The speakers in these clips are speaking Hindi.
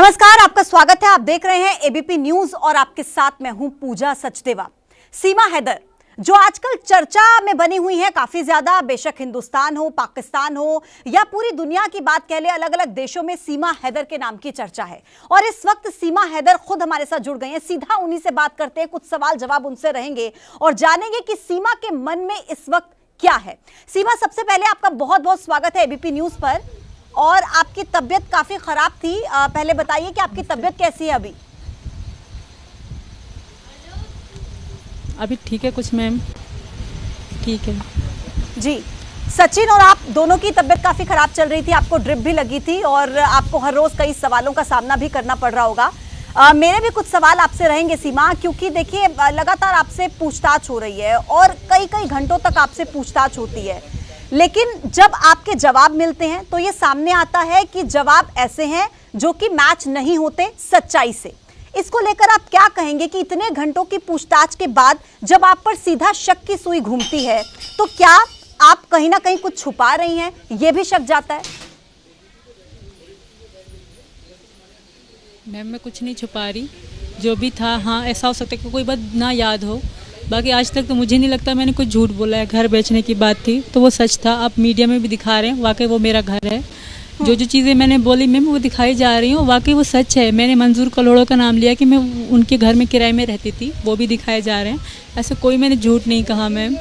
नमस्कार, आपका स्वागत है। आप देख रहे हैं एबीपी न्यूज और आपके साथ मैं हूं पूजा सचदेवा। सीमा हैदर जो आजकल चर्चा में बनी हुई है काफी ज्यादा, बेशक हिंदुस्तान हो, पाकिस्तान हो या पूरी दुनिया की बात कह ले, अलग अलग देशों में सीमा हैदर के नाम की चर्चा है। और इस वक्त सीमा हैदर खुद हमारे साथ जुड़ गए हैं। सीधा उन्हीं से बात करते हैं, कुछ सवाल जवाब उनसे रहेंगे और जानेंगे कि सीमा के मन में इस वक्त क्या है। सीमा, सबसे पहले आपका बहुत बहुत स्वागत है एबीपी न्यूज पर। और आपकी तबीयत काफी खराब थी, पहले बताइए कि आपकी तबीयत कैसी है अभी? अभी ठीक है कुछ मैम, ठीक है जी। सचिन और आप दोनों की तबीयत काफी खराब चल रही थी, आपको ड्रिप भी लगी थी और आपको हर रोज कई सवालों का सामना भी करना पड़ रहा होगा। मेरे भी कुछ सवाल आपसे रहेंगे सीमा, क्योंकि देखिए लगातार आपसे पूछताछ हो रही है और कई कई घंटों तक आपसे पूछताछ होती है, लेकिन जब आपके जवाब मिलते हैं तो ये सामने आता है कि जवाब ऐसे हैं जो कि मैच नहीं होते सच्चाई से। इसको लेकर आप क्या कहेंगे कि इतने घंटों की पूछताछ के बाद जब आप पर सीधा शक की सुई घूमती है तो क्या आप कहीं ना कहीं कुछ छुपा रही हैं? ये भी शक जाता है। मैम मैं कुछ नहीं छुपा रही, जो भी था हाँ ऐसा हो सकता है कि कोई बात ना याद हो, बाकी आज तक तो मुझे नहीं लगता मैंने कुछ झूठ बोला है। घर बेचने की बात थी तो वो सच था, आप मीडिया में भी दिखा रहे हैं, वाकई वो मेरा घर है। जो जो चीज़ें मैंने बोली मैम वो दिखाई जा रही हूँ, वाकई वो सच है। मैंने मंजूर कलोड़ों का नाम लिया कि मैं उनके घर में किराए में रहती थी, वो भी दिखाए जा रहे हैं। ऐसा कोई मैंने झूठ नहीं कहा मैम।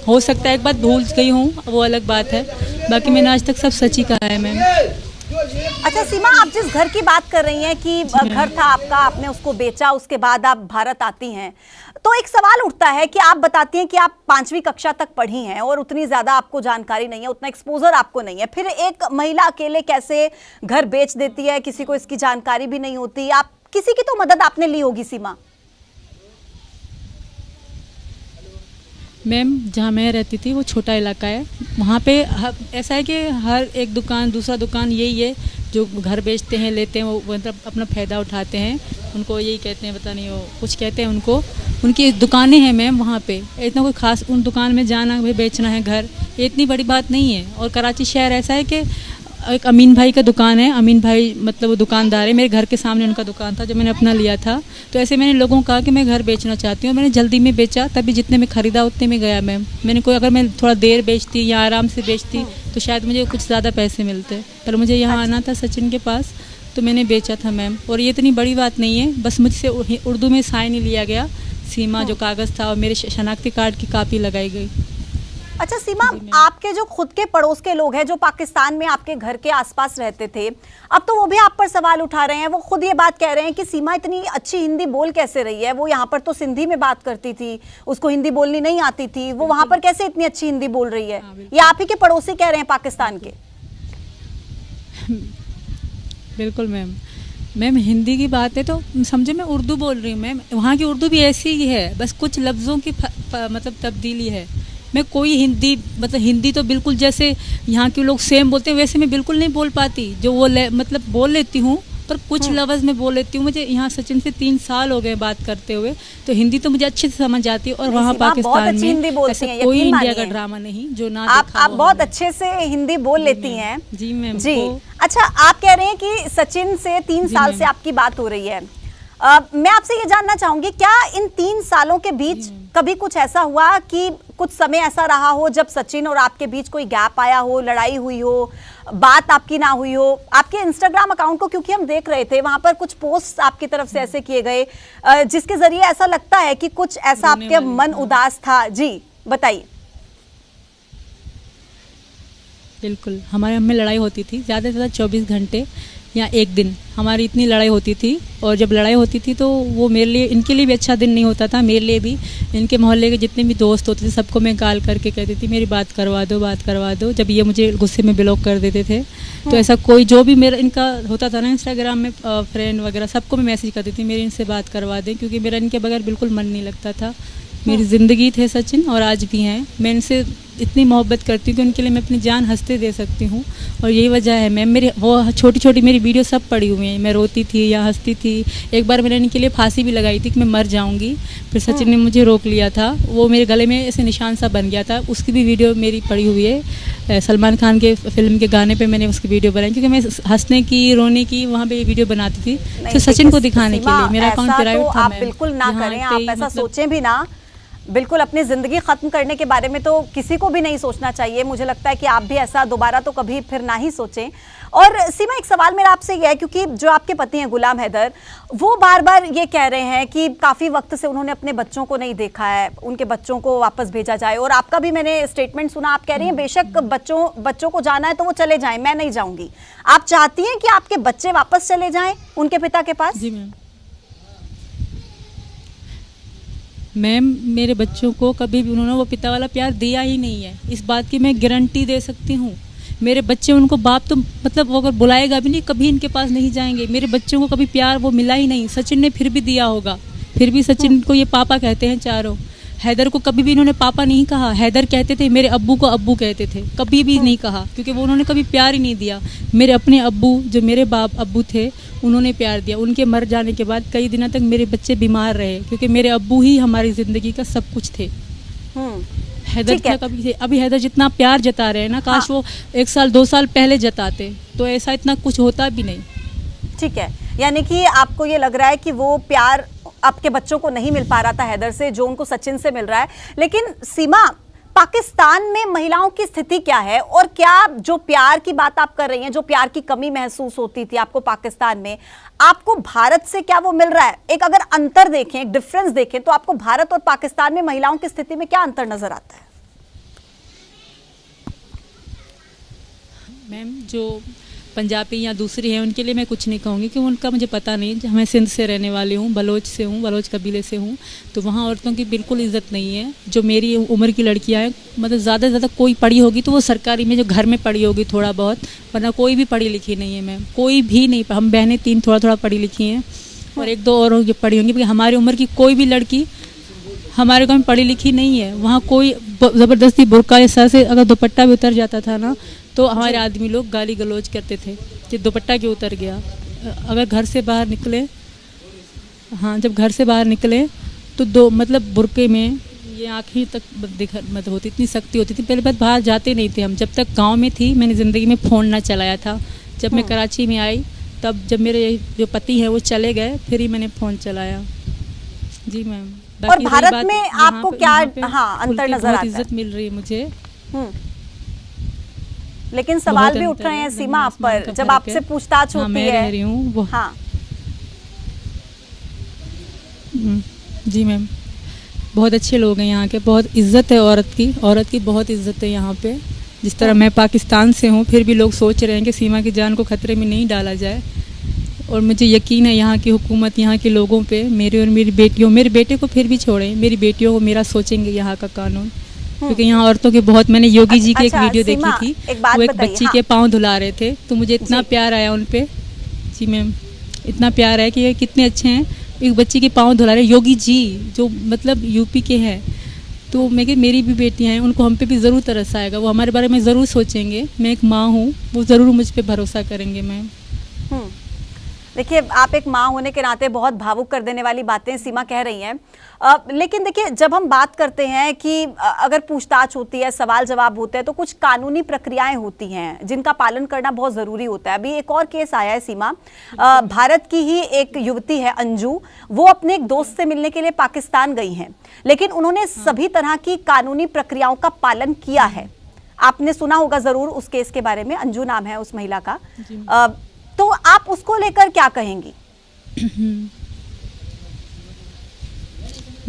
हो सकता है एक बात भूल गई हूँ, वो अलग बात है, बाकी मैंने आज तक सब सच ही कहा है मैम। अच्छा सीमा, आप जिस घर की बात कर रही हैं कि घर था आपका, आपने उसको बेचा, उसके बाद आप भारत आती हैं, तो एक सवाल उठता है कि आप बताती हैं कि आप 5वीं कक्षा तक पढ़ी हैं और उतनी ज्यादा आपको जानकारी नहीं है, उतना एक्सपोजर आपको नहीं है। फिर एक महिला अकेले कैसे घर बेच देती है, किसी को इसकी जानकारी भी नहीं होती। आप किसी की तो मदद आपने ली होगी सीमा? मैम जहाँ मैं रहती थी वो छोटा इलाका है, वहाँ पे ऐसा है कि हर एक दुकान दूसरा दुकान यही है, जो घर बेचते हैं लेते हैं वो मतलब अपना फ़ायदा उठाते हैं। उनको यही कहते हैं, पता नहीं वो कुछ कहते हैं उनको, उनकी दुकानें हैं मैम वहाँ पे। इतना कोई ख़ास उन दुकान में जाना भाई बेचना है घर, ये इतनी बड़ी बात नहीं है। और कराची शहर ऐसा है कि एक अमीन भाई का दुकान है, अमीन भाई मतलब वो दुकानदार है, मेरे घर के सामने उनका दुकान था जो मैंने अपना लिया था। तो ऐसे मैंने लोगों को कहा कि मैं घर बेचना चाहती हूँ, मैंने जल्दी में बेचा, तभी जितने में ख़रीदा उतने में गया मैम। मैंने कोई अगर मैं थोड़ा देर बेचती या आराम से बेचती तो शायद मुझे कुछ ज़्यादा पैसे मिलते, पर मुझे यहाँ आना था सचिन के पास तो मैंने बेचा था मैम। और ये इतनी बड़ी बात नहीं है, बस मुझसे उर्दू में साइन ही लिया गया, सीमा जो कागज़ था और मेरे शनाख्ती कार्ड की कापी लगाई गई। अच्छा सीमा, आपके जो खुद के पड़ोस के लोग हैं जो पाकिस्तान में आपके घर के आसपास रहते थे, अब तो वो भी आप पर सवाल उठा रहे हैं। वो खुद ये बात कह रहे हैं कि सीमा इतनी अच्छी हिंदी बोल कैसे रही है, वो यहाँ पर तो सिंधी में बात करती थी, उसको हिंदी बोलनी नहीं आती थी, वो वहाँ पर कैसे इतनी अच्छी हिंदी बोल रही है? ये आप ही के पड़ोसी कह रहे हैं पाकिस्तान के? बिल्कुल मैम हिंदी की बात है तो समझे मैं उर्दू बोल रही हूँ मैम, वहाँ की उर्दू भी ऐसी ही है, बस कुछ लफ्ज़ों की मतलब तब्दीली है। मैं कोई हिंदी मतलब हिंदी तो बिल्कुल जैसे यहाँ के लोग सेम बोलते हैं वैसे मैं बिल्कुल नहीं बोल पाती, जो वो मतलब बोल लेती हूँ पर कुछ लफ्ज़ में बोल लेती हूँ। मुझे यहाँ सचिन से 3 साल हो गए बात करते हुए, तो हिंदी तो मुझे अच्छे से समझ आती है। और वहाँ पाकिस्तान में ऐसा कोई इंडिया का ड्रामा नहीं जो ना आप बहुत अच्छे से हिंदी बोल लेती हैं। जी मैम जी। अच्छा, आप कह रहे हैं कि सचिन से 3 साल से आपकी बात हो रही है। मैं आपसे ये जानना चाहूंगी, क्या इन 3 सालों के बीच कभी कुछ ऐसा हुआ कि कुछ समय ऐसा रहा हो जब सचिन और आपके बीच कोई गैप आया हो, लड़ाई हुई हो, बात आपकी ना हुई हो? आपके इंस्टाग्राम अकाउंट को क्योंकि हम देख रहे थे, वहां पर कुछ पोस्ट आपकी तरफ से ऐसे किए गए जिसके जरिए ऐसा लगता है कि कुछ ऐसा आपके मन उदास था। जी बताइए। बिल्कुल, हमारे हम में लड़ाई होती थी ज़्यादा से ज़्यादा 24 घंटे या 1 दिन, हमारी इतनी लड़ाई होती थी। और जब लड़ाई होती थी तो वो मेरे लिए, इनके लिए भी अच्छा दिन नहीं होता था, मेरे लिए भी। इनके मोहल्ले के जितने भी दोस्त होते थे सबको मैं कॉल करके कहती थी मेरी बात करवा दो। जब ये मुझे गुस्से में ब्लॉक कर देते थे तो ऐसा कोई जो भी मेरा इनका होता था ना इंस्टाग्राम में फ्रेंड वगैरह, सबको मैं मैसेज करती थी मेरी इनसे बात करवा दें, क्योंकि मेरा इनके बगैर बिल्कुल मन नहीं लगता था। मेरी ज़िंदगी थे सचिन और आज भी हैं। मैं इनसे इतनी मोहब्बत करती हूँ कि उनके लिए मैं अपनी जान हंसते दे सकती हूँ, और यही वजह है मैम। मेरी वो छोटी छोटी मेरी वीडियो सब पड़ी हुई हैं, मैं रोती थी या हंसती थी। एक बार मैंने इनके लिए फांसी भी लगाई थी कि मैं मर जाऊँगी, फिर सचिन ने मुझे रोक लिया था, वो मेरे गले में ऐसे निशान सा बन गया था, उसकी भी वीडियो मेरी पड़ी हुई है। सलमान खान के फिल्म के गाने पे मैंने उसकी वीडियो बनाई, क्योंकि मैं हंसने की रोने की वहाँ पे वीडियो बनाती थी, तो सचिन को दिखाने के लिए। मेरा अकाउंट प्राइवेट था। आप बिल्कुल ना करें, आप ऐसा सोचें भी ना, बिल्कुल अपनी जिंदगी खत्म करने के बारे में तो किसी को भी नहीं सोचना चाहिए। मुझे लगता है कि आप भी ऐसा दोबारा तो कभी फिर ना ही सोचें। और सीमा, एक सवाल मेरा आपसे यह है, क्योंकि जो आपके पति हैं गुलाम हैदर, वो बार बार ये कह रहे हैं कि काफी वक्त से उन्होंने अपने बच्चों को नहीं देखा है, उनके बच्चों को वापस भेजा जाए। और आपका भी मैंने स्टेटमेंट सुना, आप कह रही हैं बेशक बच्चों को जाना है तो वो चले जाएं, मैं नहीं जाऊंगी। आप चाहती हैं कि आपके बच्चे वापस चले जाएं उनके पिता के पास? जी मैम, मेरे बच्चों को कभी भी उन्होंने वो पिता वाला प्यार दिया ही नहीं है, इस बात की मैं गारंटी दे सकती हूँ। मेरे बच्चे उनको बाप तो मतलब वो अगर बुलाएगा भी नहीं, कभी इनके पास नहीं जाएंगे। मेरे बच्चों को कभी प्यार वो मिला ही नहीं। सचिन ने फिर भी दिया होगा, फिर भी सचिन को ये पापा कहते हैं चारों। हैदर को कभी भी इन्होंने पापा नहीं कहा, हैदर कहते थे, मेरे अब्बू को अब्बू कहते थे, कभी भी नहीं कहा, क्योंकि वो उन्होंने कभी प्यार ही नहीं दिया। मेरे अपने अब्बू, जो मेरे बाप अब्बू थे, उन्होंने प्यार दिया। उनके मर जाने के बाद कई दिनों तक मेरे बच्चे बीमार रहे, क्योंकि मेरे अब्बू ही हमारी ज़िंदगी का सब कुछ थे। हैदर क्या कभी थे? अभी हैदर जितना प्यार जता रहे हैं ना, काश वो 1 साल 2 साल पहले जताते तो ऐसा इतना कुछ होता भी नहीं। ठीक है, यानी कि आपको ये लग रहा है कि वो प्यार आपके बच्चों को नहीं मिल पा रहा था हैदर से, जो उनको सचिन से मिल रहा है। लेकिन सीमा, पाकिस्तान में महिलाओं की स्थिति क्या है? और क्या जो प्यार की बात आप कर रही हैं, जो प्यार की कमी महसूस होती थी आपको पाकिस्तान में, आपको भारत से क्या वो मिल रहा है? एक अगर अंतर देखें, एक डिफरेंस देखें, तो आपको भारत और पाकिस्तान में महिलाओं की स्थिति में क्या अंतर नजर आता है? मैम, जो पंजाबी या दूसरी है उनके लिए मैं कुछ नहीं कहूँगी, कि उनका मुझे पता नहीं। मैं सिंध से रहने वाली हूँ, बलोच से हूँ, बलोच कबीले से हूँ, तो वहाँ औरतों की बिल्कुल इज्जत नहीं है। जो मेरी उम्र की लड़कियाँ हैं, मतलब ज़्यादा से ज़्यादा कोई पढ़ी होगी तो वो सरकारी में, जो घर में पढ़ी होगी थोड़ा बहुत, वरना कोई भी पढ़ी लिखी नहीं है मैम, कोई भी नहीं। हम बहनें 3 थोड़ा पढ़ी लिखी हैं और 1-2 और पढ़ी होंगी, क्योंकि हमारी उम्र की कोई भी लड़की हमारे गाँव में पढ़ी लिखी नहीं है। वहाँ कोई ज़बरदस्ती बुर्का या सर से अगर दुपट्टा भी उतर जाता था ना, तो हमारे आदमी लोग गाली गलौज करते थे कि दुपट्टा क्यों उतर गया। अगर घर से बाहर निकले, जब घर से बाहर निकले तो मतलब बुरके में ये आँखें तक मतलब होती, इतनी सख्ती होती थी। पहले बात बाहर जाते नहीं थे हम। जब तक गांव में थी, मैंने ज़िंदगी में फ़ोन ना चलाया था। जब मैं कराची में आई, तब जब मेरे जो पति हैं वो चले गए, फिर ही मैंने फ़ोन चलाया। जी मैम। और भारत में आपको क्या अंतर नजर आता है? इज्जत मिल रही है मुझे। लेकिन सवाल भी उठ रहे हैं सीमा आप पर, जब आपसे पूछताछ होती है। मैं रह रही हूँ। जी मैम, बहुत अच्छे लोग हैं यहाँ के, बहुत इज्जत है औरत की बहुत इज्जत है यहाँ पे। जिस तरह मैं पाकिस्तान से हूँ, फिर भी लोग सोच रहे हैं कि सीमा की जान को खतरे में नहीं डाला जाए। और मुझे यकीन है यहाँ की हुकूमत, यहाँ के लोगों पे, मेरे और मेरी बेटियों, मेरे बेटे को फिर भी छोड़ें, मेरी बेटियों को मेरा सोचेंगे यहाँ का कानून। क्योंकि यहाँ औरतों के बहुत, मैंने योगी जी की एक वीडियो देखी थी, वो एक बच्ची के पाँव धुला रहे थे, तो मुझे इतना प्यार आया उन पे। जी मैम, इतना प्यार है कि ये कितने अच्छे हैं, एक बच्ची के पाँव धुला रहे योगी जी, जो मतलब यूपी के हैं। तो मैं कि मेरी भी बेटियाँ हैं, उनको हम पे भी ज़रूर तरस आएगा, वो हमारे बारे में ज़रूर सोचेंगे। मैं एक माँ हूँ, वो ज़रूर मुझ पर भरोसा करेंगे मैम। देखिए, आप एक माँ होने के नाते बहुत भावुक कर देने वाली बातें सीमा कह रही हैं। लेकिन देखिए, जब हम बात करते हैं कि अगर पूछताछ होती है, सवाल जवाब होते हैं, तो कुछ कानूनी प्रक्रियाएं होती हैं जिनका पालन करना बहुत ज़रूरी होता है। अभी एक और केस आया है सीमा, भारत की ही एक युवती है अंजू, वो अपने एक दोस्त से मिलने के लिए पाकिस्तान गई हैं, लेकिन उन्होंने सभी तरह की कानूनी प्रक्रियाओं का पालन किया है। आपने सुना होगा ज़रूर उस केस के बारे में, अंजू नाम है उस महिला का। तो आप उसको लेकर क्या कहेंगी?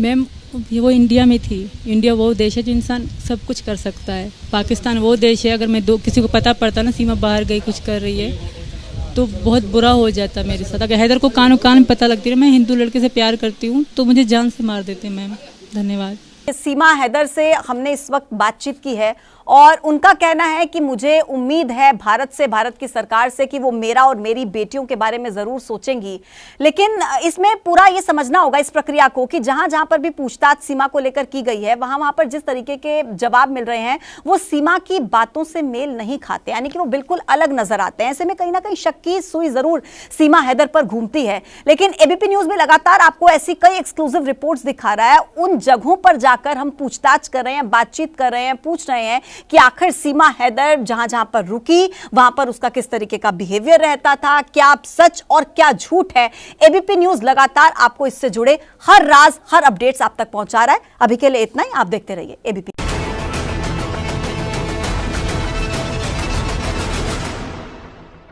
मैम, वो इंडिया में थी। इंडिया वो देश है जो इंसान सब कुछ कर सकता है। पाकिस्तान वो देश है, अगर मैं किसी को पता पड़ता ना सीमा बाहर गई कुछ कर रही है, तो बहुत बुरा हो जाता मेरे साथ। अगर हैदर को कान में पता लगती है मैं हिंदू लड़के से प्यार करती हूँ, तो मुझे जान से मार देते मैम। धन्यवाद। सीमा हैदर से हमने इस वक्त बातचीत की है और उनका कहना है कि मुझे उम्मीद है भारत से, भारत की सरकार से, कि वो मेरा और मेरी बेटियों के बारे में जरूर सोचेंगी। लेकिन इसमें पूरा ये समझना होगा इस प्रक्रिया को कि जहां जहां पर भी पूछताछ सीमा को लेकर की गई है, वहां पर जिस तरीके के जवाब मिल रहे हैं वो सीमा की बातों से मेल नहीं खाते, यानी कि वो बिल्कुल अलग नजर आते हैं। ऐसे में कहीं ना कहीं शक की सुई जरूर सीमा हैदर पर घूमती है। लेकिन एबीपी न्यूज में लगातार आपको ऐसी कई एक्सक्लूसिव रिपोर्ट्स दिखा रहा है। उन जगहों पर जाकर हम पूछताछ कर रहे हैं, बातचीत कर रहे हैं, पूछ रहे हैं कि आखिर सीमा हैदर जहां जहां पर रुकी वहां पर उसका किस तरीके का बिहेवियर रहता था, क्या सच और क्या झूठ है। एबीपी न्यूज लगातार आपको इससे जुड़े हर राज, हर अपडेट्स आप तक पहुंचा रहा है। अभी के लिए इतना ही, आप देखते रहिए एबीपी।